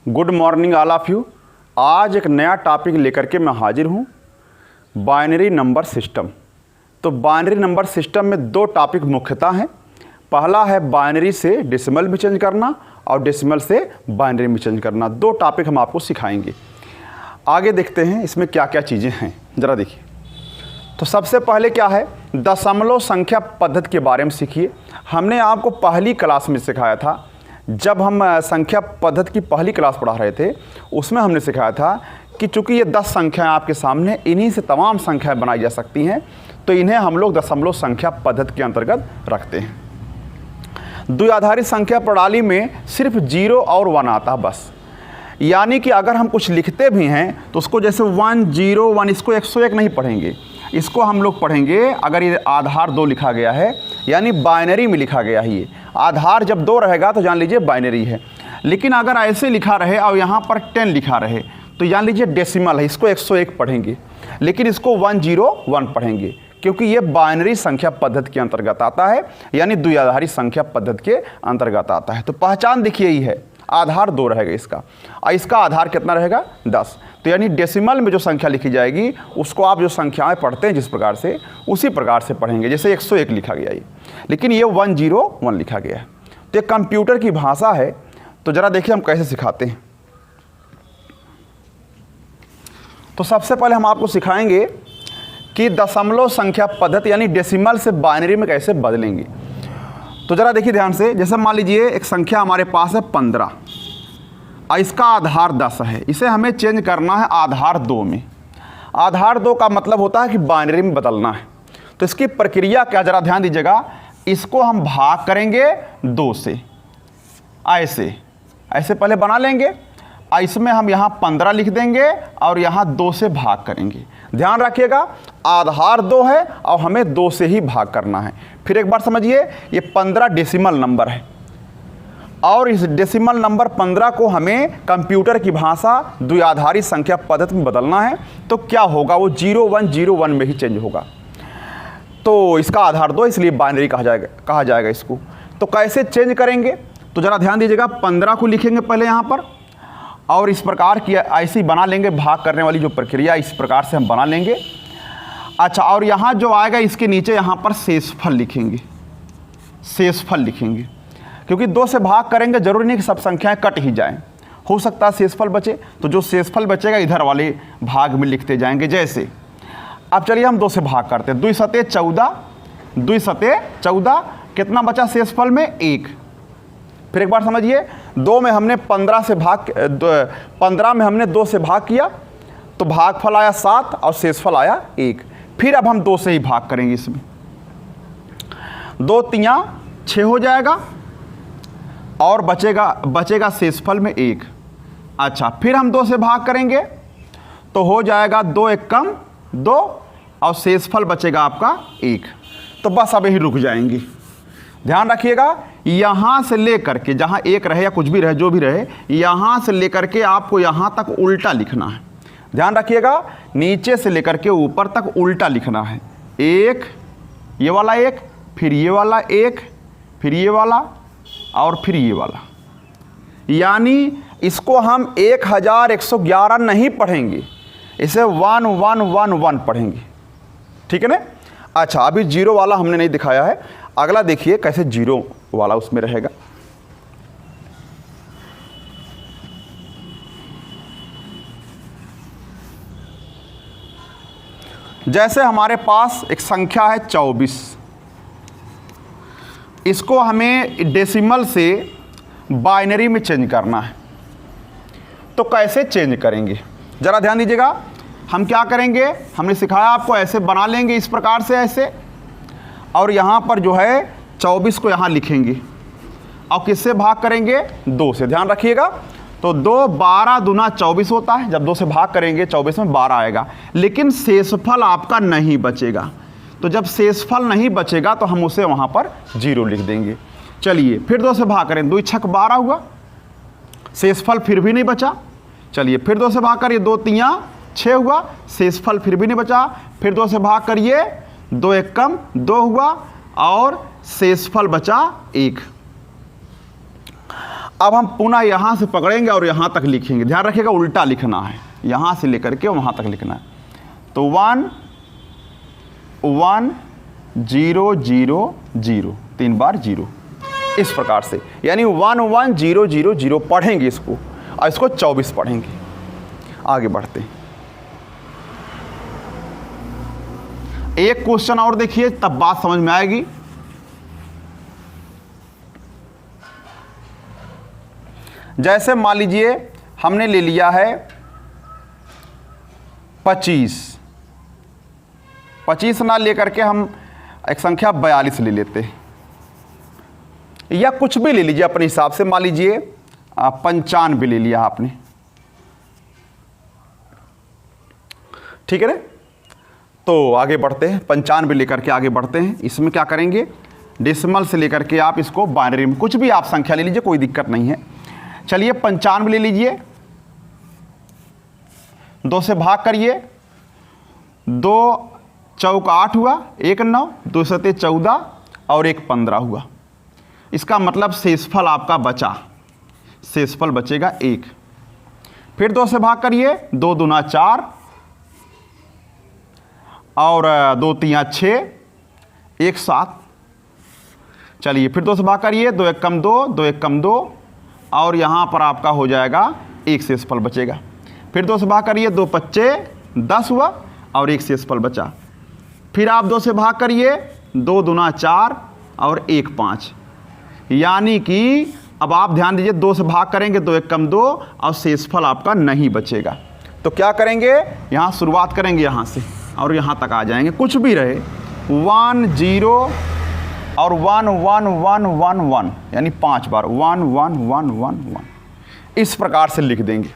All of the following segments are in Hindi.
Good morning all of you. आज एक नया टॉपिक लेकर के मैं हाजिर हूँ, बाइनरी नंबर सिस्टम। तो बाइनरी नंबर सिस्टम में दो टॉपिक मुख्यतः हैं। पहला है बाइनरी से डेसिमल में चेंज करना और डेसिमल से बाइनरी में चेंज करना। दो टॉपिक हम आपको सिखाएंगे। आगे देखते हैं इसमें क्या क्या चीज़ें हैं, ज़रा देखिए। तो सबसे पहले क्या है, दशमलव संख्या पद्धति के बारे में सीखिए। हमने आपको पहली क्लास में सिखाया था, जब हम संख्या पद्धति की पहली क्लास पढ़ा रहे थे उसमें हमने सिखाया था कि चूँकि ये 10 संख्याएं आपके सामने, इन्हीं से तमाम संख्याएं बनाई जा सकती हैं, तो इन्हें हम लोग दशमलव संख्या पद्धति के अंतर्गत रखते हैं। द्विआधारी संख्या प्रणाली में सिर्फ 0 और 1 आता है बस। यानी कि अगर हम कुछ लिखते भी हैं तो उसको जैसे 1 0 1 इसको 101 नहीं पढ़ेंगे, इसको हम लोग पढ़ेंगे अगर ये आधार 2 लिखा गया है, यानी बाइनरी में लिखा गया है। ये आधार जब 2 रहेगा तो जान लीजिए बाइनरी है। लेकिन अगर ऐसे लिखा रहे और यहाँ पर 10 लिखा रहे तो जान लीजिए डेसिमल है, इसको 101 पढ़ेंगे। लेकिन इसको 101 पढ़ेंगे क्योंकि ये बाइनरी संख्या पद्धति के अंतर्गत आता है, यानी द्विआधारी संख्या पद्धति के अंतर्गत आता है। तो पहचान देखिए ही है, आधार 2 रहेगा इसका, और इसका आधार कितना रहेगा 10। तो यानी डेसिमल में जो संख्या लिखी जाएगी उसको आप जो संख्याएं पढ़ते हैं जिस प्रकार से, उसी प्रकार से पढ़ेंगे। जैसे 101 लिखा गया ये, लेकिन ये 101 लिखा गया है। तो ये कंप्यूटर की भाषा है। तो ज़रा देखिए हम कैसे सिखाते हैं। तो सबसे पहले हम आपको सिखाएंगे कि दशमलव संख्या पद्धति यानी डेसिमल से बाइनरी में कैसे बदलेंगे। तो ज़रा देखिए ध्यान से। जैसे मान लीजिए एक संख्या हमारे पास है 15 और इसका आधार 10 है। इसे हमें चेंज करना है आधार 2 में। आधार 2 का मतलब होता है कि बाइनरी में बदलना है। तो इसकी प्रक्रिया क्या, ज़रा ध्यान दीजिएगा। इसको हम भाग करेंगे 2 से, ऐसे पहले बना लेंगे। इसमें हम यहाँ 15 लिख देंगे और यहाँ 2 से भाग करेंगे। ध्यान रखिएगा, आधार 2 है और हमें 2 से ही भाग करना है। फिर एक बार समझिए, ये 15 डेसिमल नंबर है और इस डेसिमल नंबर 15 को हमें कंप्यूटर की भाषा द्विआधारी संख्या पद्धति में बदलना है। तो क्या होगा, वो 0101 में ही चेंज होगा। तो इसका आधार 2, इसलिए बाइनरी कहा जाएगा इसको। तो कैसे चेंज करेंगे, तो ज़रा ध्यान दीजिएगा। 15 को लिखेंगे पहले यहाँ पर और इस प्रकार की ऐसी बना लेंगे, भाग करने वाली जो प्रक्रिया इस प्रकार से हम बना लेंगे। अच्छा, और यहाँ जो आएगा इसके नीचे यहाँ पर शेषफल लिखेंगे, शेषफल लिखेंगे। क्योंकि 2 से भाग करेंगे, जरूरी नहीं कि सब संख्याएं कट ही जाएं, हो सकता है शेषफल बचे। तो जो शेषफल बचेगा इधर वाले भाग में लिखते जाएंगे। जैसे अब चलिए हम 2 से भाग करते हैं। 2 सते 14, 2 सते 14, कितना बचा शेषफल में 1। फिर एक बार समझिए, 2 में हमने 15 में हमने 2 से भाग किया तो भागफल आया 7 और शेषफल आया 1। फिर अब हम 2 से ही भाग करेंगे। इसमें 2 3 6 हो जाएगा और बचेगा शेषफल में 1। अच्छा, फिर हम 2 से भाग करेंगे तो हो जाएगा 2 एकम 2 और शेषफल बचेगा आपका 1। तो बस अब यही रुक जाएंगे। ध्यान रखिएगा, यहाँ से लेकर के जहाँ 1 रहे या कुछ भी रहे, जो भी रहे, यहाँ से लेकर के आपको यहाँ तक उल्टा लिखना है। ध्यान रखिएगा, नीचे से लेकर के ऊपर तक उल्टा लिखना है। 1, ये वाला 1, फिर ये वाला 1, फिर ये वाला और फिर ये वाला। यानी इसको हम 1111 नहीं पढ़ेंगे, इसे 1111 पढ़ेंगे। ठीक है ना। अच्छा, अभी 0 वाला हमने नहीं दिखाया है। अगला देखिए कैसे 0 वाला उसमें रहेगा। जैसे हमारे पास एक संख्या है 24, इसको हमें डेसिमल से बाइनरी में चेंज करना है। तो कैसे चेंज करेंगे, ज़रा ध्यान दीजिएगा। हम क्या करेंगे, हमने सिखाया आपको, ऐसे बना लेंगे इस प्रकार से ऐसे, और यहाँ पर जो है 24 को यहाँ लिखेंगे और किससे भाग करेंगे 2 से। ध्यान रखिएगा। तो 2 12 दूना 24 होता है। जब 2 से भाग करेंगे 24 में 12 आएगा, लेकिन शेषफल आपका नहीं बचेगा। तो जब शेषफल नहीं बचेगा तो हम उसे वहाँ पर 0 लिख देंगे। चलिए फिर 2 से भाग करें, 2 6 12 हुआ, शेषफल फिर भी नहीं बचा। चलिए फिर 2 से भाग करिए, 2 3 6 हुआ, शेषफल फिर भी नहीं बचा। फिर 2 से भाग करिए, 2 एकम 2 हुआ और शेषफल बचा 1। अब हम पुनः यहाँ से पकड़ेंगे और यहाँ तक लिखेंगे। ध्यान रखिएगा उल्टा लिखना है, यहाँ से लेकर के वहाँ तक लिखना है। तो 1 1 0 0 0 3 बार 0, इस प्रकार से, यानी 1 1 0 0 0 पढ़ेंगे इसको और इसको 24 पढ़ेंगे। आगे बढ़ते हैं। एक क्वेश्चन और देखिए, तब बात समझ में आएगी। जैसे मान लीजिए हमने ले लिया है 25 ना लेकर के हम एक संख्या 42 ले लेते हैं, या कुछ भी ले लीजिए अपने हिसाब से। मान लीजिए 95 ले लिया आपने, ठीक है ना। तो आगे बढ़ते हैं, 95 लेकर के आगे बढ़ते हैं। इसमें क्या करेंगे, डेसिमल से लेकर के आप इसको बाइनरी में कुछ भी आप संख्या ले लीजिए, कोई दिक्कत नहीं है। चलिए 95 ले लीजिए, 2 से भाग करिए, 2 चौक 8 हुआ, 1 9, 2 सते 14 और 1 15 हुआ। इसका मतलब शेषफल आपका बचा, शेषफल बचेगा 1। फिर 2 से भाग करिए, 2 दूना 4 और 2 तिया 6, 1 7। चलिए फिर 2 से भाग करिए, 2 1 कम 2, 2 1 कम 2 और यहाँ पर आपका हो जाएगा 1 शेषफल बचेगा। फिर 2 से भाग करिए, 2 25 10 हुआ और 1 शेषफल बचा। फिर आप 2 से भाग करिए, 2 दूना 4 और 1 5, यानी कि अब आप ध्यान दीजिए 2 से भाग करेंगे, 2 1 कम 2 और शेषफल आपका नहीं बचेगा। तो क्या करेंगे, यहाँ शुरुआत करेंगे यहाँ से और यहाँ तक आ जाएंगे, कुछ भी रहे 1 0 और 1 1 1 1 1, यानी 5 बार 1 1 1 1 1, इस प्रकार से लिख देंगे।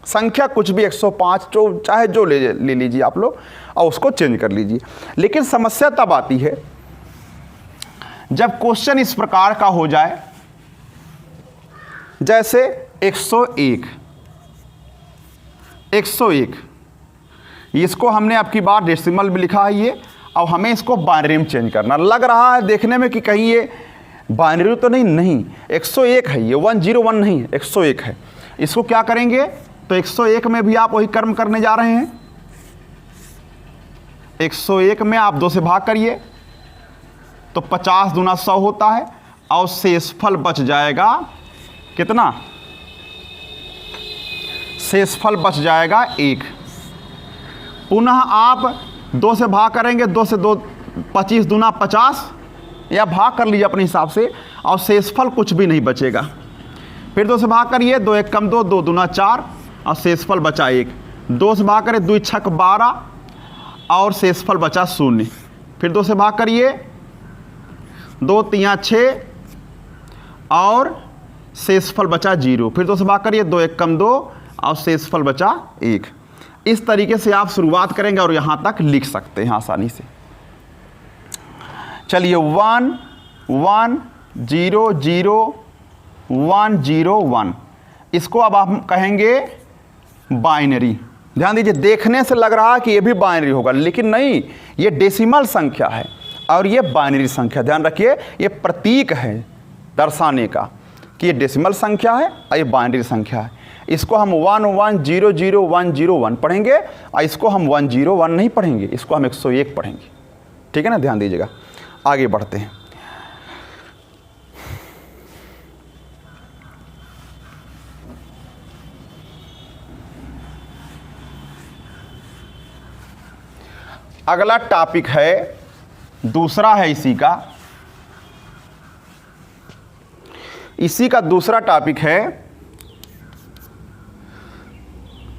संख्या कुछ भी 105 जो चाहे जो ले लीजिए आप लोग और उसको चेंज कर लीजिए। लेकिन समस्या तब आती है जब क्वेश्चन इस प्रकार का हो जाए, जैसे 101 इसको हमने अब की बार डेसिमल में लिखा है ये, और हमें इसको बाइनरी में चेंज करना। लग रहा है देखने में कि कहीं ये बाइनरी तो नहीं 101 है, ये 101 नहीं है, 101 है। इसको क्या करेंगे, तो 101 में भी आप वही कर्म करने जा रहे हैं। 101 में आप 2 से भाग करिए तो 50 दूना 100 होता है और शेषफल बच जाएगा कितना, शेषफल बच जाएगा 1। पुनः आप 2 से भाग करेंगे, 2 से 2 25 दूना 50, या भाग कर लीजिए अपने हिसाब से, और शेषफल कुछ भी नहीं बचेगा। फिर 2 से भाग करिए, 2 1 कम 2, 2 दूना 4 और शेषफल बचा 1। 2 से भाग करिए, 2 6 12 और शेषफल बचा 0। फिर 2 से भाग करिए, 2 3 6 और शेषफल बचा 0। फिर 2 से भाग करिए, 2 1 कम 2 और शेषफल बचा 1। इस तरीके से आप शुरुआत करेंगे और यहाँ तक लिख सकते हैं आसानी से। चलिए 1 1 0 0 1 0 1, इसको अब आप कहेंगे बाइनरी। ध्यान दीजिए, देखने से लग रहा है कि ये भी बाइनरी होगा, लेकिन नहीं, ये डेसिमल संख्या है और ये बाइनरी संख्या। ध्यान रखिए, ये प्रतीक है दर्शाने का कि ये डेसिमल संख्या है और ये बाइनरी संख्या है। इसको हम 1 1 0 0 1 0 1 पढ़ेंगे और इसको हम 1 0 1 नहीं पढ़ेंगे, इसको हम 101 पढ़ेंगे। ठीक है ना, ध्यान दीजिएगा। आगे बढ़ते हैं। अगला टॉपिक है, दूसरा है इसी का दूसरा टॉपिक है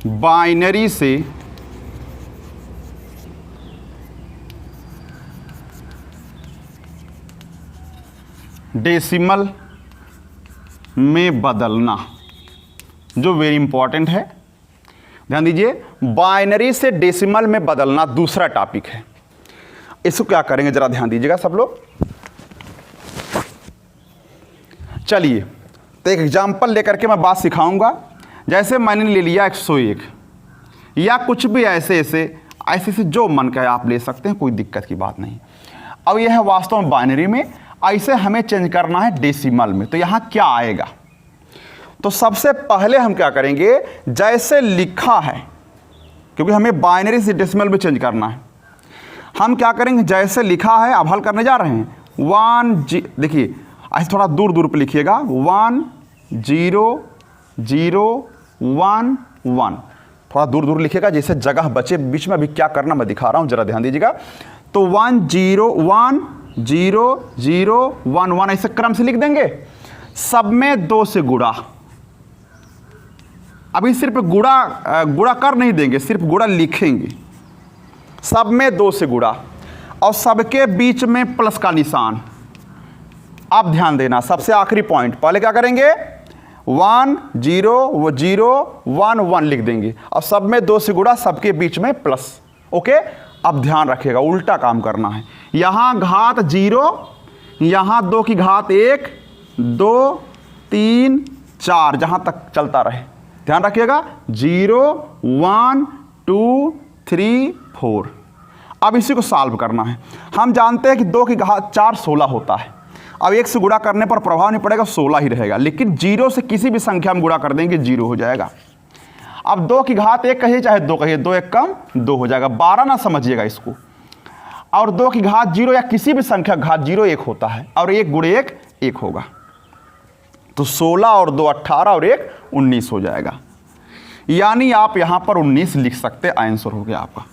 बाइनरी से डेसिमल में बदलना, जो वेरी इंपॉर्टेंट है। ध्यान दीजिए, बाइनरी से डेसिमल में बदलना दूसरा टॉपिक है। इसको क्या करेंगे जरा ध्यान दीजिएगा सब लोग। चलिए, तो एक एग्जाम्पल लेकर के मैं बात सिखाऊंगा। जैसे मैंने ले लिया 101, या कुछ भी ऐसे से जो मन का है आप ले सकते हैं, कोई दिक्कत की बात नहीं। अब यह है वास्तव में बाइनरी में, ऐसे हमें चेंज करना है डेसिमल में। तो यहाँ क्या आएगा, तो सबसे पहले हम क्या करेंगे, जैसे लिखा है, क्योंकि हमें बाइनरी से डेसिमल में चेंज करना है, हम क्या करेंगे, जैसे लिखा है अब हल करने जा रहे हैं। 1 देखिए ऐसे थोड़ा दूर दूर पे लिखिएगा, 1 0 0 1 1, थोड़ा दूर दूर लिखिएगा जैसे जगह बचे बीच में। अभी क्या करना मैं दिखा रहा हूँ, जरा ध्यान दीजिएगा। तो 1 0 1 0 0 1 1 ऐसे क्रम से लिख देंगे, सब में 2 से गुणा। अभी सिर्फ गुणा कर नहीं देंगे, सिर्फ गुणा लिखेंगे, सब में 2 से गुणा, और सबके बीच में प्लस का निशान। अब ध्यान देना, सबसे आखिरी पॉइंट, पहले क्या करेंगे, 1 0 0 1 1 लिख देंगे, और सब में 2 से गुणा, सबके बीच में प्लस। ओके, अब ध्यान रखिएगा, उल्टा काम करना है। यहां घात 0, यहां 2 की घात 1 2 3 4, जहां तक चलता रहे, ध्यान रखिएगा। 0 1 2 3 4। अब इसी को सॉल्व करना है। हम जानते हैं कि 2 की घात 4 16 होता है। अब 1 से गुणा करने पर प्रभाव नहीं पड़ेगा, 16 ही रहेगा, लेकिन 0 से किसी भी संख्या में गुणा कर देंगे 0 हो जाएगा। अब 2 की घात 1 कहिए चाहे 2 कहिए, 2 1 कम 2 हो जाएगा, 12 ना समझिएगा इसको। और 2 की घात 0 या किसी भी संख्या घात 0 1 होता है, और 1 गुणे 1 1 होगा। तो 16 और 2 18 और 1 19 हो जाएगा। यानी आप यहां पर 19 लिख सकते, आंसर हो गया आपका।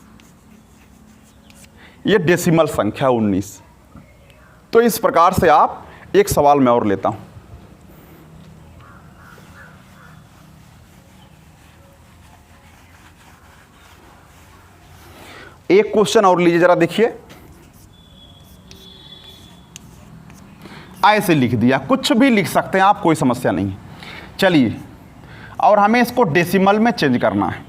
ये डेसिमल संख्या 19। तो इस प्रकार से आप, एक सवाल मैं और लेता हूं। एक क्वेश्चन और लीजिए, जरा देखिए। ऐसे लिख दिया, कुछ भी लिख सकते हैं आप, कोई समस्या नहीं है। चलिए, और हमें इसको डेसिमल में चेंज करना है।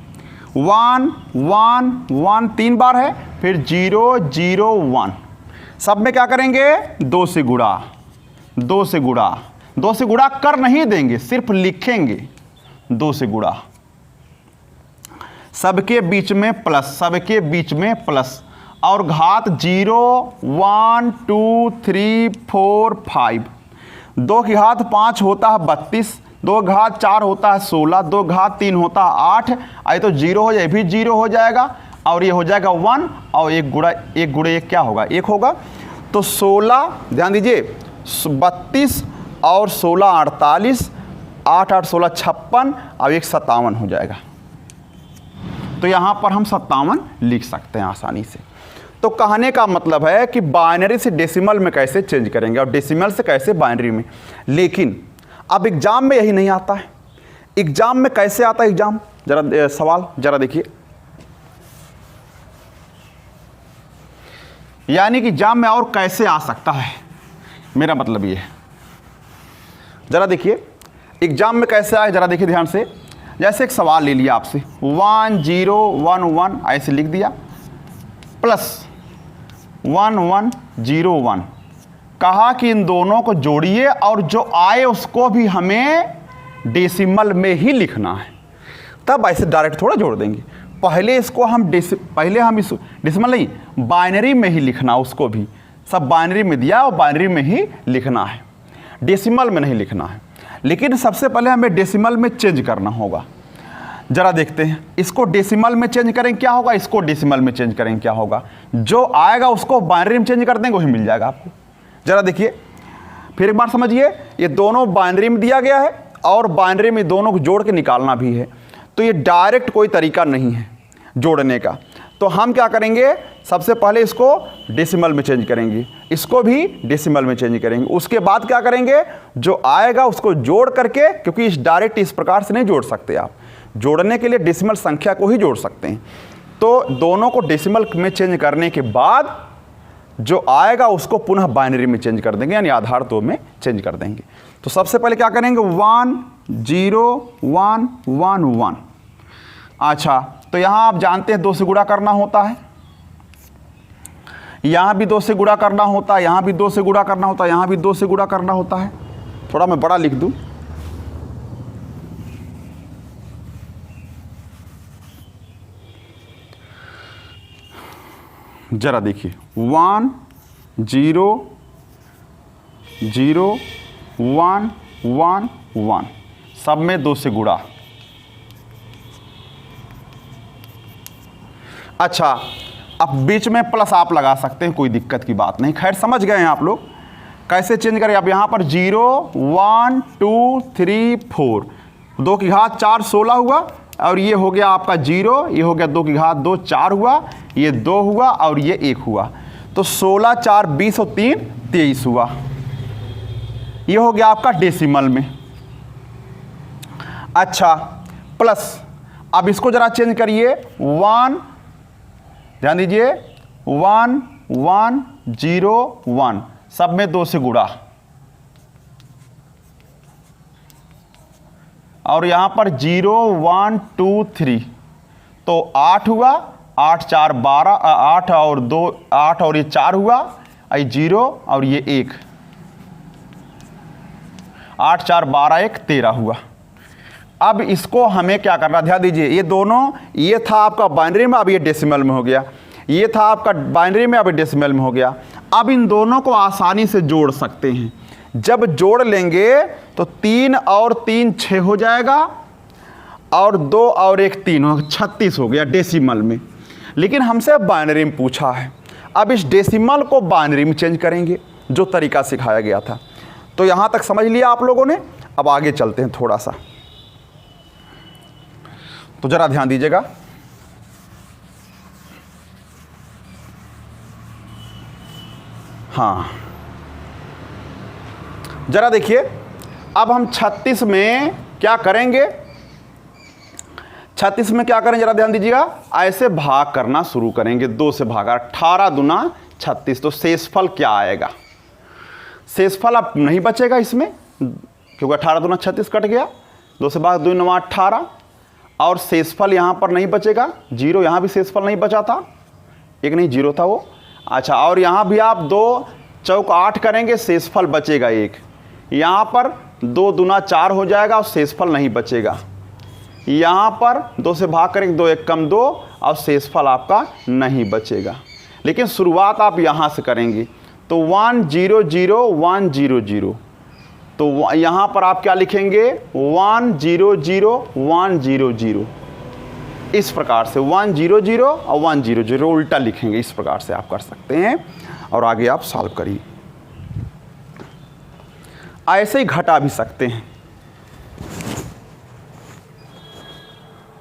1 1 1 3 बार है, फिर 0 0 1, सब में क्या करेंगे, 2 से गुणा, 2 से गुणा, 2 से गुणा कर नहीं देंगे, सिर्फ लिखेंगे 2 से गुणा, सबके बीच में प्लस, सबके बीच में प्लस, और घात 0 1 2 3 4 5। 2 की घात 5 होता है 32, 2 घात 4 होता है 16, 2 घात 3 होता है 8। आए तो 0 हो जाए, भी 0 हो जाएगा, और ये हो जाएगा 1, और 1 गुणे 1 क्या होगा, 1 होगा। तो 16, ध्यान दीजिए, 32 और 16 48, 8 8 16 56, और 1 57 हो जाएगा। तो यहाँ पर हम 57 लिख सकते हैं आसानी से। तो कहने का मतलब है कि बाइनरी से डेसिमल में कैसे चेंज करेंगे, और डेसिमल से कैसे बाइनरी में। लेकिन अब एग्जाम में यही नहीं आता है। एग्जाम में कैसे आता है, एग्जाम जरा सवाल जरा देखिए, यानी कि एग्जाम में और कैसे आ सकता है, मेरा मतलब ये है। जरा देखिए एग्जाम में कैसे आए, जरा देखिए ध्यान से। जैसे एक सवाल ले लिया आपसे, 1 0 1 1 ऐसे लिख दिया, प्लस 1 1 0 1, कहा कि इन दोनों को जोड़िए, और जो आए उसको भी हमें डेसिमल में ही लिखना है। तब ऐसे डायरेक्ट थोड़ा जोड़ देंगे, पहले इसको हम इस डेसिमल नहीं, बाइनरी में ही लिखना, उसको भी सब बाइनरी में दिया और बाइनरी में ही लिखना है, डेसिमल में नहीं लिखना है। लेकिन सबसे पहले हमें डेसिमल में चेंज करना होगा। जरा देखते हैं, इसको डेसिमल में चेंज करेंगे क्या होगा, इसको डेसिमल में चेंज करेंगे क्या होगा। जो आएगा उसको बाइनरी में चेंज कर देंगे, वही मिल जाएगा आपको। जरा देखिए फिर एक बार समझिए, ये दोनों बाइनरी में दिया गया है, और बाइनरी में दोनों को जोड़ के निकालना भी है। तो ये डायरेक्ट कोई तरीका नहीं है जोड़ने का। तो हम क्या करेंगे, सबसे पहले इसको डेसिमल में चेंज करेंगे, इसको भी डेसिमल में चेंज करेंगे। उसके बाद क्या करेंगे, जो आएगा उसको जोड़ करके, क्योंकि इस डायरेक्ट इस प्रकार से नहीं जोड़ सकते आप, जोड़ने के लिए डेसिमल संख्या को ही जोड़ सकते हैं। तो दोनों को डेसिमल में चेंज करने के बाद जो आएगा उसको पुनः बाइनरी में चेंज कर देंगे, यानी आधार 2 में चेंज कर देंगे। तो सबसे पहले क्या करेंगे, 1 0 1 1 1। अच्छा, तो यहाँ आप जानते हैं 2 से गुणा करना होता है, यहाँ भी 2 से गुणा करना होता है, यहाँ भी 2 से गुणा करना होता है, यहाँ भी 2 से गुणा करना होता है। थोड़ा मैं बड़ा लिख दूँ, जरा देखिए 1 0 0 1 1 1, सब में 2 से गुणा। अच्छा, अब बीच में प्लस आप लगा सकते हैं, कोई दिक्कत की बात नहीं। खैर समझ गए हैं आप लोग कैसे चेंज करें। अब यहाँ पर 0 1 2 3 4, 2 की घात 4 16 हुआ, और ये हो गया आपका 0, ये हो गया 2 की घात 2 4 हुआ, ये 2 हुआ और ये 1 हुआ, तो 16 4 20 और 3 23 हुआ। ये हो गया आपका डेसिमल में। अच्छा, प्लस अब इसको जरा चेंज करिए, 1, ध्यान दीजिए, 1 1 0 1, सब में 2 से गुणा, और यहां पर 0 1 2 3, तो 8 हुआ, 8 4 12, 8 और 2 8 और ये 4 हुआ, ये 0 और ये 1, 8 4 12 1 13 हुआ। अब इसको हमें क्या करना, ध्यान दीजिए, ये दोनों, ये था आपका बाइनरी में, अब ये डेसिमल में हो गया, ये था आपका बाइनरी में, अब डेसिमल में हो गया। अब इन दोनों को आसानी से जोड़ सकते हैं। जब जोड़ लेंगे तो 3 और 3 6 हो जाएगा, और 2 और 1 3 हो, 36 हो गया डेसिमल में। लेकिन हमसे बाइनरी में पूछा है, अब इस डेसिमल को बाइनरी में चेंज करेंगे, जो तरीका सिखाया गया था। तो यहाँ तक समझ लिया आप लोगों ने। अब आगे चलते हैं थोड़ा सा, तो जरा ध्यान दीजिएगा। हाँ, जरा देखिए, अब हम 36 में क्या करेंगे, 36 में क्या करें, जरा ध्यान दीजिएगा। ऐसे भाग करना शुरू करेंगे, 2 से भागा, 18 दूना 36, तो शेषफल क्या आएगा, शेषफल अब नहीं बचेगा इसमें, क्योंकि 18 दूना 36 कट गया, 2 से भाग 2 9 18, और शेषफल यहाँ पर नहीं बचेगा, 0, यहाँ भी शेषफल नहीं बचा था, 1 नहीं 0 था वो। अच्छा, और यहाँ भी आप 2 चौक 8 करेंगे, शेषफल बचेगा 1, यहाँ पर 2 दूना 4 हो जाएगा और शेषफल नहीं बचेगा। यहाँ पर 2 से भाग करेंगे, 2 1 कम 2, और शेषफल आपका नहीं बचेगा। लेकिन शुरुआत आप यहाँ से करेंगे, तो 1 0 0 1 0 0, तो यहाँ पर आप क्या लिखेंगे, 1 0 0 1 0 0, इस प्रकार से 1 0 0 और 1 0 0 उल्टा लिखेंगे, इस प्रकार से आप कर सकते हैं। और आगे आप सॉल्व करिए। ऐसे ही घटा भी सकते हैं,